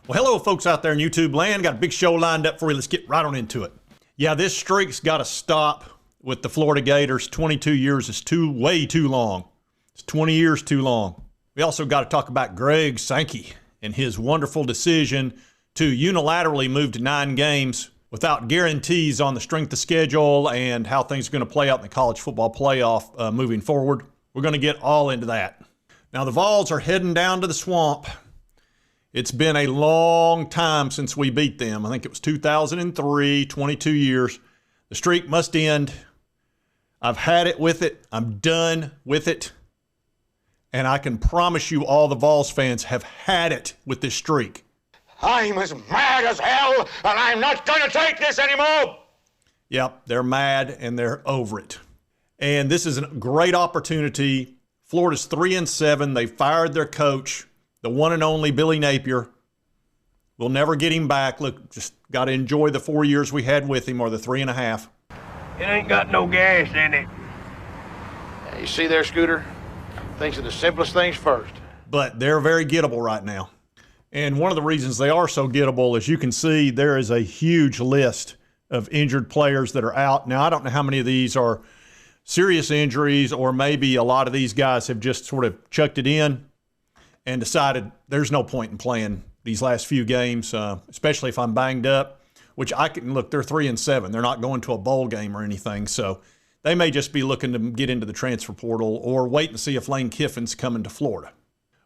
Well, hello, folks out there in YouTube land. Got a big show lined up for you. Let's get right on into it. Yeah, this streak's got to stop with the Florida Gators. 22 years is way too long. It's 20 years too long. We also got to talk about Greg Sankey and his wonderful decision to unilaterally move to 9 games without guarantees on the strength of schedule and how things are going to play out in the college football playoff moving forward. We're going to get all into that. Now, the Vols are heading down to the swamp. It's been a long time since we beat them. I think it was 2003, 22 years. The streak must end. I've had it with it. I'm done with it. And I can promise you all the Vols fans have had it with this streak. I'm as mad as hell, and I'm not going to take this anymore. Yep, they're mad and they're over it. And this is a great opportunity. Florida's 3-7. They fired their coach, the one and only Billy Napier. We'll never get him back. Look, just got to enjoy the 4 years we had with him, or the 3.5. It ain't got no gas in it. You see there, Scooter? Thinks of the simplest things first. But they're very gettable right now. And one of the reasons they are so gettable, as you can see, there is a huge list of injured players that are out. Now, I don't know how many of these are serious injuries, or maybe a lot of these guys have just sort of chucked it in and decided there's no point in playing these last few games, especially if I'm banged up, which I can look, they're 3-7. They're not going to a bowl game or anything. So they may just be looking to get into the transfer portal or wait and see if Lane Kiffin's coming to Florida.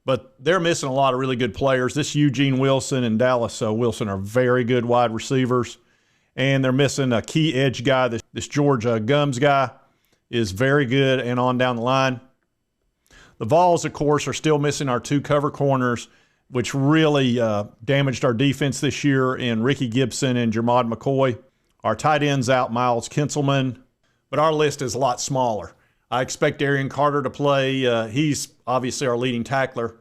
But they're missing a lot of really good players. This Eugene Wilson and Dallas Wilson are very good wide receivers. And they're missing a key edge guy. This George Gums guy is very good and on down the line. The Vols, of course, are still missing our 2 cover corners, which really damaged our defense this year in Ricky Gibson and Jermod McCoy. Our tight ends out, Miles Kinselman. But our list is a lot smaller. I expect Arian Carter to play. He's obviously our leading tackler.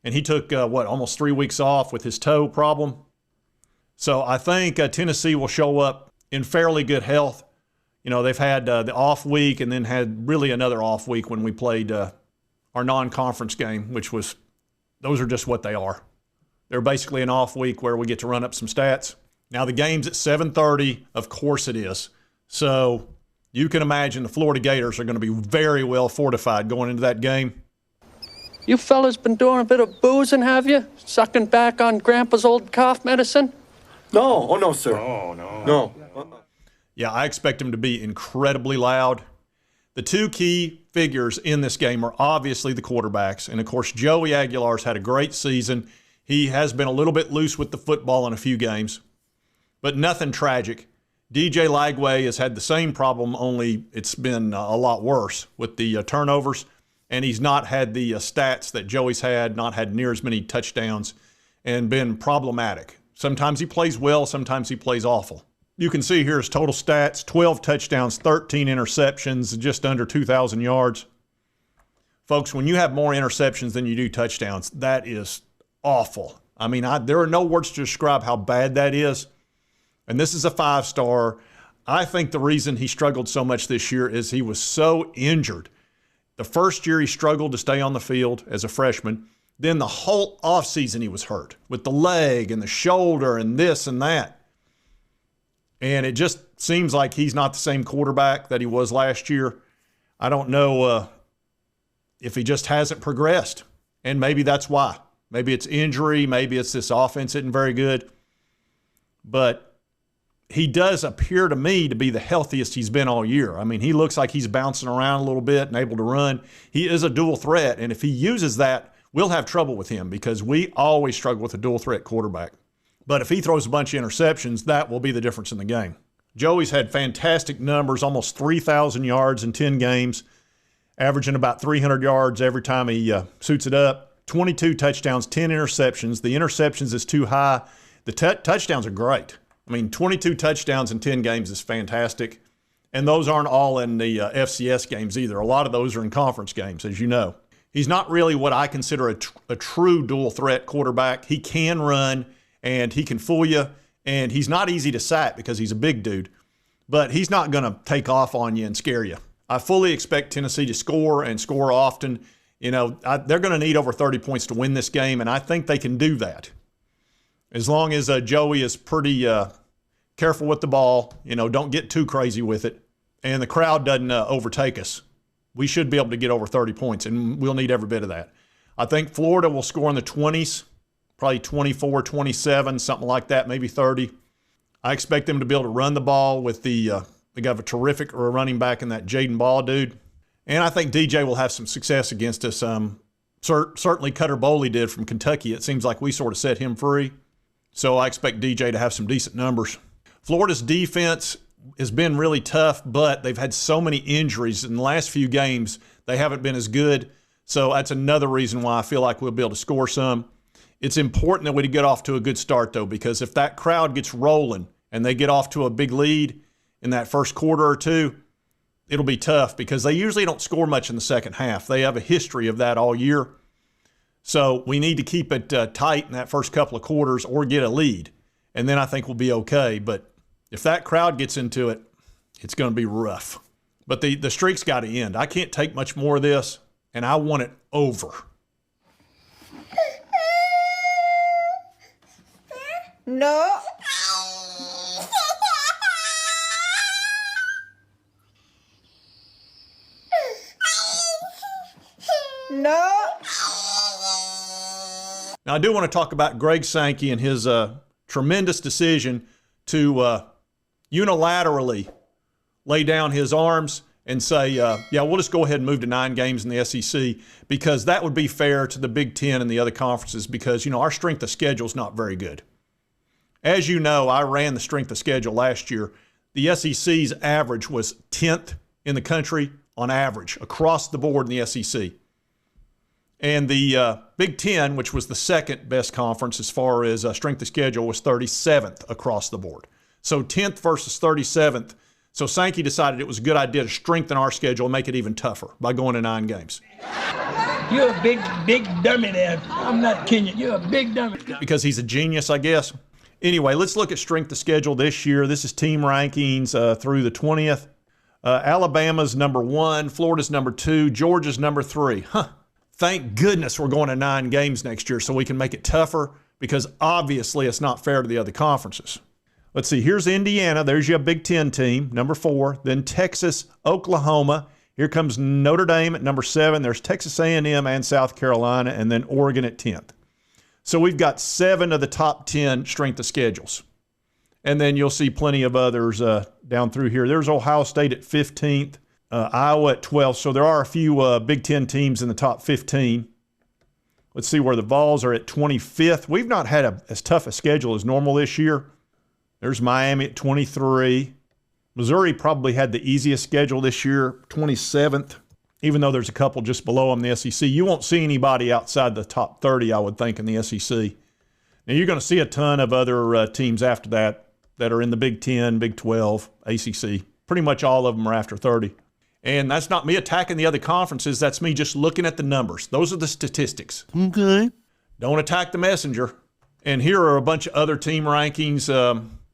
And he took, almost 3 weeks off with his toe problem. So I think Tennessee will show up in fairly good health. You know, they've had the off week and then had really another off week when we played our non-conference game, which was, those are just what they are. They're basically an off week where we get to run up some stats. Now the game's at 7:30. Of course it is. So you can imagine the Florida Gators are going to be very well fortified going into that game. You fellas been doing a bit of boozing, have you? Sucking back on Grandpa's old cough medicine? No, oh no, sir. Oh, no. No. Yeah, I expect them to be incredibly loud. The 2 key figures in this game are obviously the quarterbacks. And, of course, Joey Aguilar's had a great season. He has been a little bit loose with the football in a few games, but nothing tragic. DJ Lagway has had the same problem, only it's been a lot worse with the turnovers, and he's not had the stats that Joey's had, not had near as many touchdowns, and been problematic. Sometimes he plays well, sometimes he plays awful. You can see here his total stats: 12 touchdowns, 13 interceptions, just under 2,000 yards. Folks, when you have more interceptions than you do touchdowns, that is awful. I mean, there are no words to describe how bad that is. And this is a 5-star. I think the reason he struggled so much this year is he was so injured. The first year he struggled to stay on the field as a freshman. Then the whole offseason he was hurt with the leg and the shoulder and this and that. And it just seems like he's not the same quarterback that he was last year. I don't know if he just hasn't progressed. And maybe that's why. Maybe it's injury. Maybe it's this offense isn't very good. But he does appear to me to be the healthiest he's been all year. I mean, he looks like he's bouncing around a little bit and able to run. He is a dual threat. And if he uses that, we'll have trouble with him because we always struggle with a dual threat quarterback. But if he throws a bunch of interceptions, that will be the difference in the game. Joey's had fantastic numbers, almost 3,000 yards in 10 games, averaging about 300 yards every time he suits it up. 22 touchdowns, 10 interceptions. The interceptions is too high. The touchdowns are great. I mean, 22 touchdowns in 10 games is fantastic. And those aren't all in the FCS games either. A lot of those are in conference games, as you know. He's not really what I consider a true dual threat quarterback. He can run, and he can fool you, and he's not easy to sack because he's a big dude. But he's not going to take off on you and scare you. I fully expect Tennessee to score and score often. You know, they're going to need over 30 points to win this game, and I think they can do that. As long as Joey is pretty careful with the ball, don't get too crazy with it, and the crowd doesn't overtake us, we should be able to get over 30 points, and we'll need every bit of that. I think Florida will score in the 20s, probably 24, 27, something like that, maybe 30. I expect them to be able to run the ball with they got a terrific running back in that Jaden Ball dude. And I think DJ will have some success against us. Certainly Cutter Boley did from Kentucky. It seems like we sort of set him free. So I expect DJ to have some decent numbers. Florida's defense has been really tough, but they've had so many injuries in the last few games, they haven't been as good. So that's another reason why I feel like we'll be able to score some. It's important that we get off to a good start, though, because if that crowd gets rolling and they get off to a big lead in that first quarter or two, it'll be tough because they usually don't score much in the second half. They have a history of that all year. So we need to keep it tight in that first couple of quarters or get a lead, and then I think we'll be okay. But if that crowd gets into it, it's going to be rough. But the streak's got to end. I can't take much more of this, and I want it over. No. No. Now, I do want to talk about Greg Sankey and his tremendous decision to unilaterally lay down his arms and say, yeah, we'll just go ahead and move to 9 games in the SEC, because that would be fair to the Big Ten and the other conferences, because, our strength of schedule is not very good. As you know, I ran the strength of schedule last year. The SEC's average was 10th in the country on average across the board in the SEC. And the Big Ten, which was the second best conference as far as strength of schedule, was 37th across the board. So 10th versus 37th. So Sankey decided it was a good idea to strengthen our schedule and make it even tougher by going to 9 games. You're a big dummy there. I'm not kidding you. You're a big dummy. Because he's a genius, I guess. Anyway, let's look at strength of schedule this year. This is team rankings through the 20th. Alabama's number 1, Florida's number 2, Georgia's number 3. Thank goodness we're going to 9 games next year so we can make it tougher, because obviously it's not fair to the other conferences. Let's see, here's Indiana. There's your Big Ten team, number 4. Then Texas, Oklahoma. Here comes Notre Dame at number 7. There's Texas A&M and South Carolina, and then Oregon at 10th. So we've got 7 of the top 10 strength of schedules. And then you'll see plenty of others down through here. There's Ohio State at 15th. Iowa at 12th. So there are a few Big Ten teams in the top 15. Let's see where the Vols are at 25th. We've not had as tough a schedule as normal this year. There's Miami at 23. Missouri probably had the easiest schedule this year, 27th, even though there's a couple just below them in the SEC. You won't see anybody outside the top 30, I would think, in the SEC. Now, you're going to see a ton of other teams after that are in the Big 10, Big 12, ACC. Pretty much all of them are after 30. And that's not me attacking the other conferences. That's me just looking at the numbers. Those are the statistics. Okay. Don't attack the messenger. And here are a bunch of other team rankings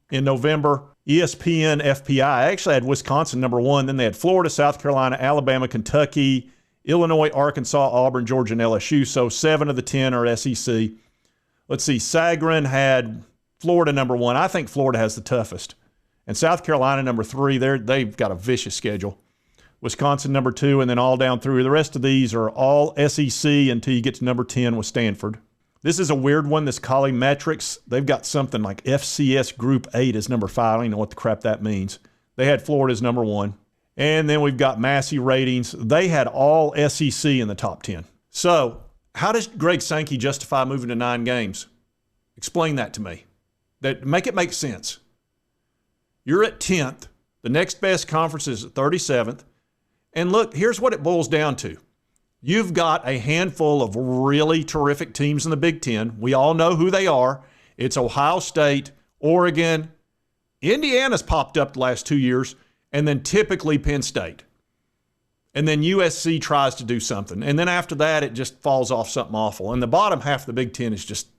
in November. ESPN, FPI. I actually had Wisconsin number 1. Then they had Florida, South Carolina, Alabama, Kentucky, Illinois, Arkansas, Auburn, Georgia, and LSU. So 7 of the 10 are SEC. Let's see. Sagarin had Florida number 1. I think Florida has the toughest. And South Carolina number 3. They've got a vicious schedule. Wisconsin number 2, and then all down through. The rest of these are all SEC until you get to number 10 with Stanford. This is a weird one, this Collie Metrics. They've got something like FCS Group 8 as number 5. I don't even know what the crap that means. They had Florida as number 1. And then we've got Massey ratings. They had all SEC in the top 10. So how does Greg Sankey justify moving to 9 games? Explain that to me. Make it make sense. You're at 10th. The next best conference is at 37th. And look, here's what it boils down to. You've got a handful of really terrific teams in the Big Ten. We all know who they are. It's Ohio State, Oregon, Indiana's popped up the last 2 years, and then typically Penn State. And then USC tries to do something. And then after that, it just falls off something awful. And the bottom half of the Big Ten is just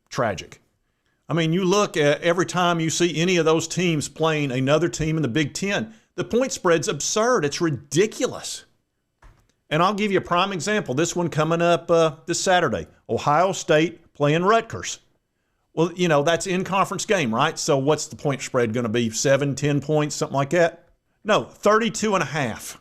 tragic. I mean, you look at every time you see any of those teams playing another team in the Big Ten, the point spread's absurd. It's ridiculous. And I'll give you a prime example. This one coming up this Saturday. Ohio State playing Rutgers. Well, you know, that's in-conference game, right? So what's the point spread going to be? 7, 10 points, something like that? No, 32.5.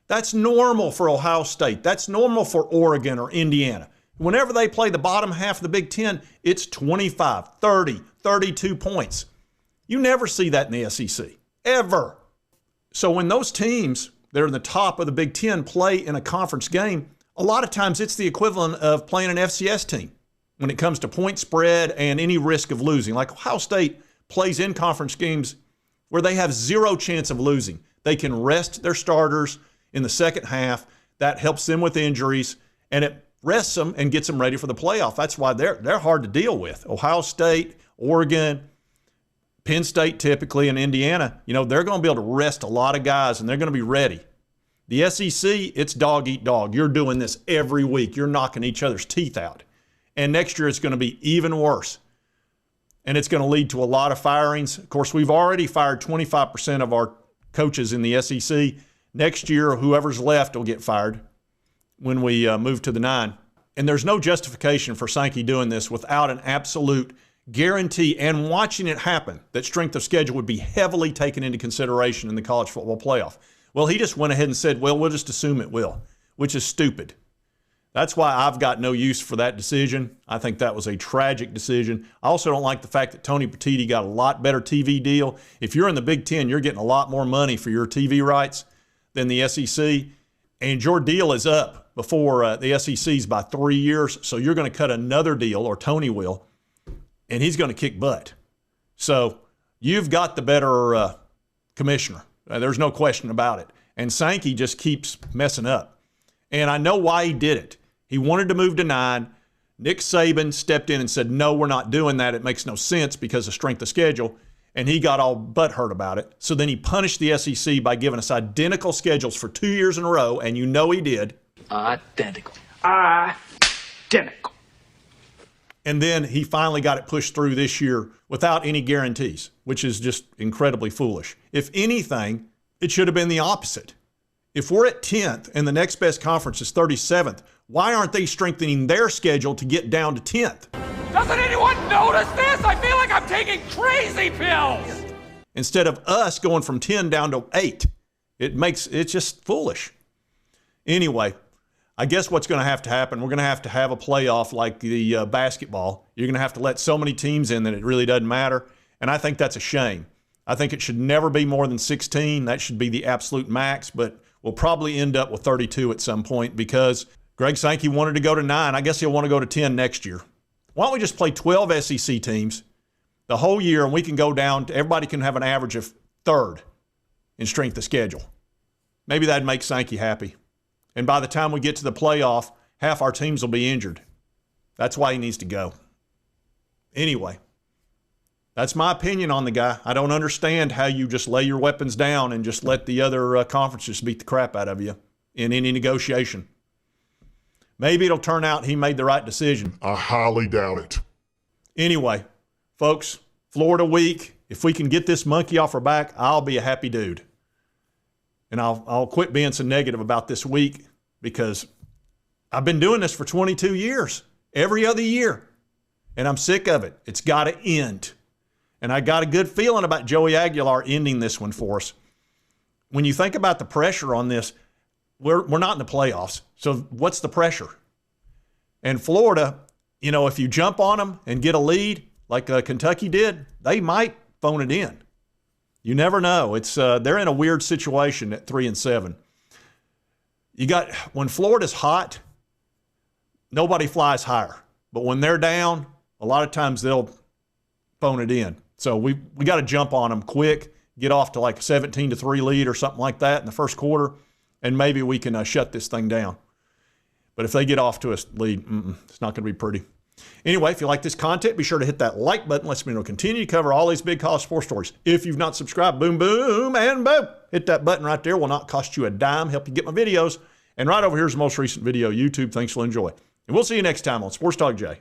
That's normal for Ohio State. That's normal for Oregon or Indiana. Whenever they play the bottom half of the Big Ten, it's 25, 30, 32 points. You never see that in the SEC, ever. So when those teams that are in the top of the Big Ten play in a conference game, a lot of times it's the equivalent of playing an FCS team when it comes to point spread and any risk of losing. Like Ohio State plays in conference games where they have zero chance of losing. They can rest their starters in the second half. That helps them with injuries, and it rests them and gets them ready for the playoff. That's why they're hard to deal with. Ohio State, Oregon, Penn State typically, and Indiana, you know, they're going to be able to rest a lot of guys, and they're going to be ready. The SEC, it's dog eat dog. You're doing this every week. You're knocking each other's teeth out. And next year it's going to be even worse. And it's going to lead to a lot of firings. Of course, we've already fired 25% of our coaches in the SEC. Next year, whoever's left will get fired when we move to the 9. And there's no justification for Sankey doing this without an absolute guarantee and watching it happen that strength of schedule would be heavily taken into consideration in the college football playoff. Well, he just went ahead and said, well, we'll just assume it will, which is stupid. That's why I've got no use for that decision. I think that was a tragic decision. I also don't like the fact that Tony Petitti got a lot better TV deal. If you're in the Big Ten, you're getting a lot more money for your TV rights than the SEC, and your deal is up before the SEC's by 3 years, so you're going to cut another deal, or Tony will, and he's going to kick butt. So you've got the better commissioner. There's no question about it. And Sankey just keeps messing up. And I know why he did it. He wanted to move to 9. Nick Saban stepped in and said, no, we're not doing that. It makes no sense because of strength of schedule. And he got all butthurt about it. So then he punished the SEC by giving us identical schedules for 2 years in a row, and you know he did. Identical. And then he finally got it pushed through this year without any guarantees, which is just incredibly foolish. If anything, it should have been the opposite. If we're at 10th and the next best conference is 37th, why aren't they strengthening their schedule to get down to 10th? Doesn't anyone notice this? I feel like I'm taking crazy pills. Instead of us going from 10 down to 8. It's just foolish. Anyway, I guess what's going to happen, we're going to have a playoff like the basketball. You're going to have to let so many teams in that it really doesn't matter. And I think that's a shame. I think it should never be more than 16. That should be the absolute max, but we'll probably end up with 32 at some point because Greg Sankey wanted to go to 9. I guess he'll want to go to 10 next year. Why don't we just play 12 SEC teams the whole year, and we can go down to everybody can have an average of 3rd in strength of schedule. Maybe that'd make Sankey happy. And by the time we get to the playoff, half our teams will be injured. That's why he needs to go. Anyway, that's my opinion on the guy. I don't understand how you just lay your weapons down and just let the other conferences beat the crap out of you in any negotiation. Maybe it'll turn out he made the right decision. I highly doubt it. Anyway, folks, Florida week. If we can get this monkey off our back, I'll be a happy dude. And I'll quit being so negative about this week because I've been doing this for 22 years, every other year. And I'm sick of it. It's got to end. And I got a good feeling about Joey Aguilar ending this one for us. When you think about the pressure on this, we're not in the playoffs. So what's the pressure? And Florida, you know, if you jump on them and get a lead like Kentucky did, they might phone it in. You never know. It's they're in a weird situation at 3-7. When Florida's hot, nobody flies higher. But when they're down, a lot of times they'll phone it in. So we got to jump on them quick, get off to like a 17-3 lead or something like that in the first quarter, and maybe we can shut this thing down. But if they get off to a lead, it's not going to be pretty. Anyway, if you like this content, be sure to hit that like button. Let's me know continue to cover all these big college sports stories. If you've not subscribed, boom, boom, and boom. Hit that button right there. Will not cost you a dime. Help you get my videos. And right over here is the most recent video. YouTube, thanks for enjoy. And we'll see you next time on Sports Talk Jay.